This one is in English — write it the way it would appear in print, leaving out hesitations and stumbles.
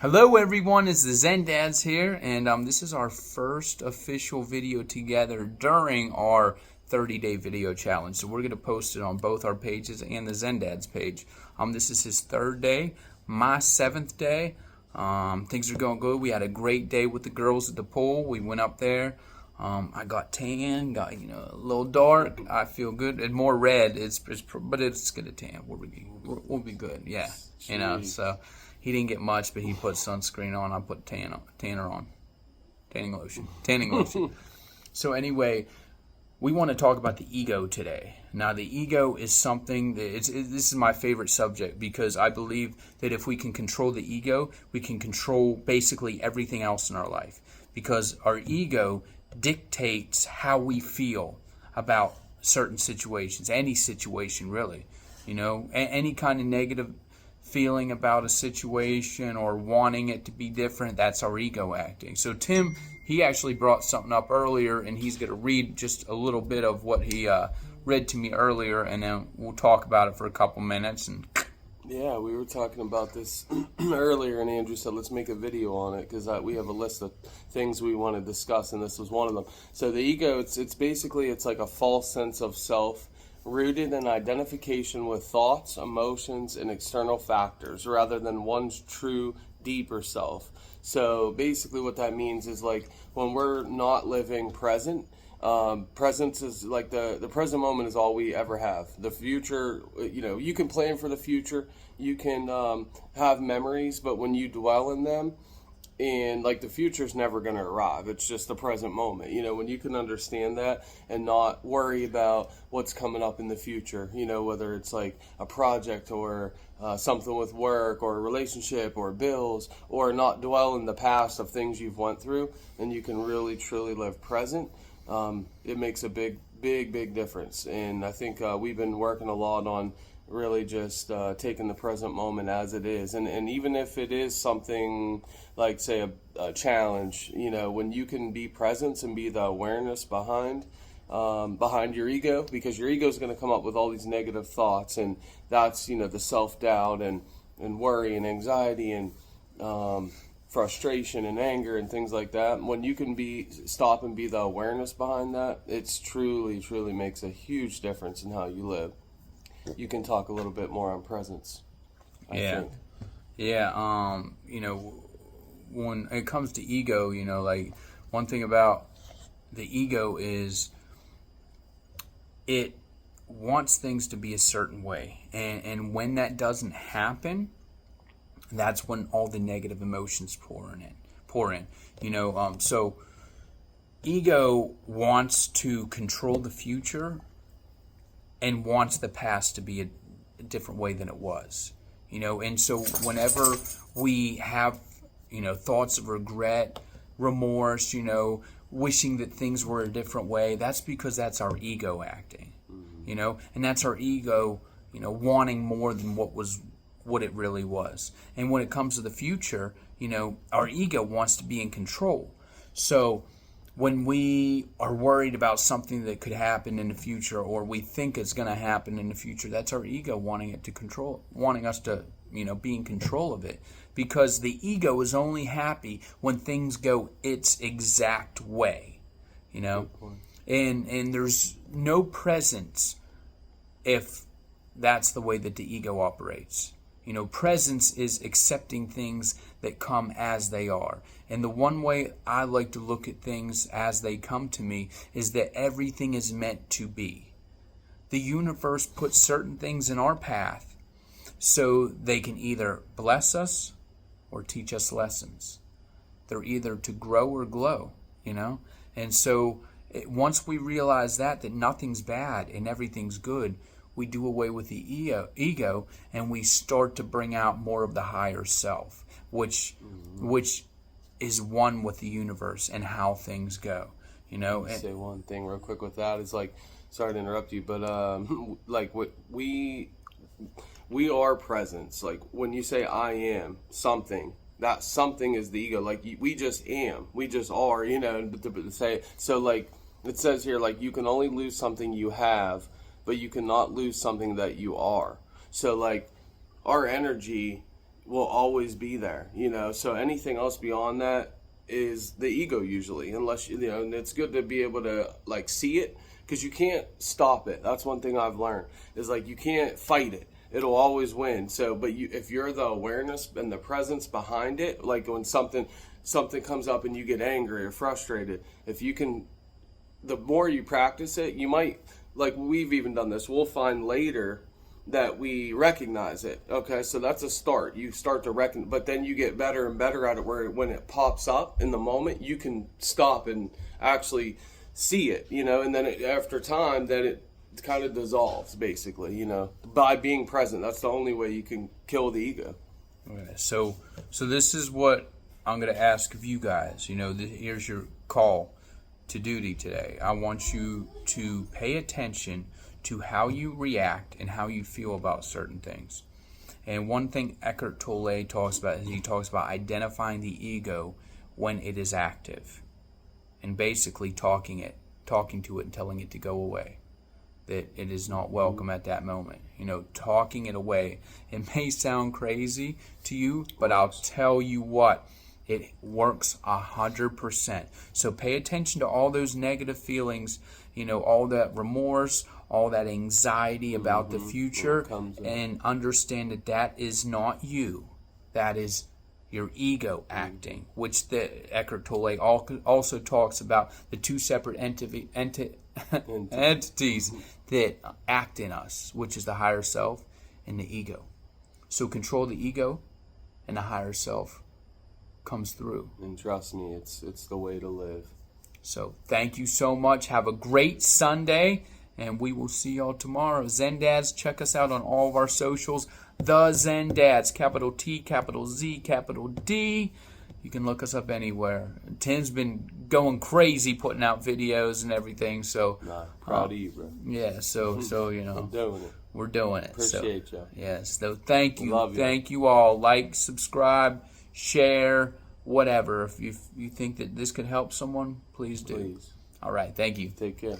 Hello everyone, it's the Zen Dads here, and this is our first official video together during our 30-day video challenge. So we're going to post it on both our pages and the Zen Dads page. This is his third day, my seventh day. Things are going good. We had a great day with the girls at the pool. We went up there. I got tan, got a little dark. I feel good and more red. But it's good at tan. We'll be good. Yeah, so. He didn't get much, but he put sunscreen on. I put tanning lotion. So anyway, we want to talk about the ego today. Now, the ego is something that this is my favorite subject because I believe that if we can control the ego, we can control basically everything else in our life. Because our ego dictates how we feel about certain situations, any situation really. Any kind of negative feeling about a situation or wanting it to be different, that's our ego acting. So Tim, he actually brought something up earlier, and he's going to read just a little bit of what he read to me earlier, and then we'll talk about it for a couple minutes. And yeah, we were talking about this earlier, and Andrew said let's make a video on it because we have a list of things we want to discuss, and this was one of them. So the ego, it's basically like a false sense of self, rooted in identification with thoughts, emotions, and external factors rather than one's true, deeper self. So basically what that means is like when we're not living present, presence is like the present moment is all we ever have. The future, you can plan for the future, you can have memories, but when you dwell in them, and like the future's never going to arrive. It's just the present moment. When you can understand that and not worry about what's coming up in the future, whether it's like a project or something with work or a relationship or bills, or not dwell in the past of things you've went through, and you can really truly live present. It makes a big difference. And I think we've been working a lot on really just taking the present moment as it is, and even if it is something like, say, a challenge, when you can be present and be the awareness behind your ego, because your ego is going to come up with all these negative thoughts, and that's the self-doubt and worry and anxiety and frustration and anger and things like that. When you can stop and be the awareness behind that, it's truly makes a huge difference in how you live. You can talk a little bit more on presence, I think. Yeah, when it comes to ego, like one thing about the ego is it wants things to be a certain way. And when that doesn't happen, that's when all the negative emotions pour in. So ego wants to control the future and wants the past to be a different way than it was, and so whenever we have, thoughts of regret, remorse, wishing that things were a different way, that's because that's our ego acting, and that's our ego, wanting more than what it really was. And when it comes to the future, our ego wants to be in control. So when we are worried about something that could happen in the future, or we think it's going to happen in the future, that's our ego wanting us to, be in control of it. Because the ego is only happy when things go its exact way, and there's no presence if that's the way that the ego operates. Presence is accepting things that come as they are. And the one way I like to look at things as they come to me is that everything is meant to be. The universe puts certain things in our path so they can either bless us or teach us lessons. They're either to grow or glow, And so once we realize that nothing's bad and everything's good, we do away with the ego, and we start to bring out more of the higher self, which is one with the universe and how things go. Say one thing real quick with that is like, sorry to interrupt you, but like what we are presence. Like when you say I am something, that something is the ego. Like we just am, we just are. To say so, like it says here, like you can only lose something you have, but you cannot lose something that you are. So like our energy will always be there, so anything else beyond that is the ego usually, unless and it's good to be able to like see it, because you can't stop it. That's one thing I've learned, is like you can't fight it. It'll always win. So but if you're the awareness and the presence behind it, like when something comes up and you get angry or frustrated, if you can, the more you practice it, you might, like we've even done this, we'll find later that we recognize it. Okay, so that's a start. You start to but then you get better and better at it, where when it pops up in the moment, you can stop and actually see it, and then after time, then it kind of dissolves, basically, by being present. That's the only way you can kill the ego. Okay, so this is what I'm going to ask of you guys. Here's your call to duty today. I want you to pay attention to how you react and how you feel about certain things. And one thing Eckhart Tolle talks about is he talks about identifying the ego when it is active, and basically talking to it and telling it to go away, that it is not welcome at that moment. Talking it away. It may sound crazy to you, but I'll tell you what, it works 100%. So pay attention to all those negative feelings, all that remorse, all that anxiety about the future, and understand that is not you. That is your ego acting, which the Eckhart Tolle also talks about the two separate entities that act in us, which is the higher self and the ego. So control the ego, and the higher self comes through. And trust me, it's the way to live. So thank you so much. Have a great Sunday, and we will see y'all tomorrow. Zen Dads, check us out on all of our socials. The Zen Dads, capital T, capital Z, capital D. You can look us up anywhere. Tim's been going crazy putting out videos and everything. So proud of you, bro. Yeah, so I'm doing it. We're doing it. Appreciate you. Yes. So thank you. Love you. Thank you all. Like, subscribe, share, whatever. If you think that this could help someone, please do. Please. All right. Thank you. Take care.